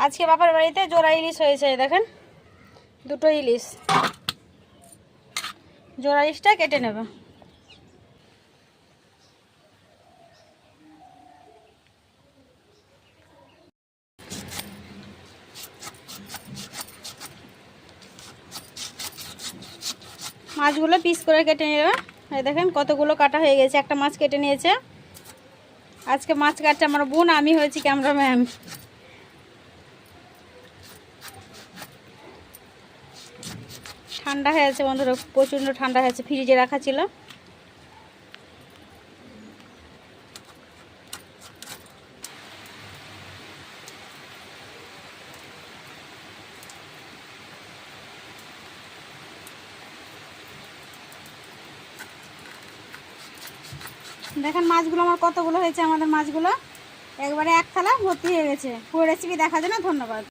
আজকে বাপের বাড়িতে জোড়া ইলিশ হয়েছে, দেখেন দুটো ইলিশ। জোড়া ইলিশটা কেটে নেবে। মাছগুলো পিস করে কেটে নেবে। এই দেখেন কতগুলো কাটা হয়ে গেছে, একটা মাছ কেটে নিয়েছে। আজকে মাছ কাটছে আমার বোন, আমি হয়েছি ক্যামেরাম্যান। ঠান্ডা হয়ে আছে বন্ধুরা, প্রচণ্ড ঠান্ডা হয়েছে, ফ্রিজে রাখা ছিল। দেখেন মাছগুলো আমার কতগুলো হয়েছে, আমাদের মাছগুলো একবারে এক থালা ভর্তি হয়ে গেছে। পুরো রেসিপি দেখার জন্য ধন্যবাদ।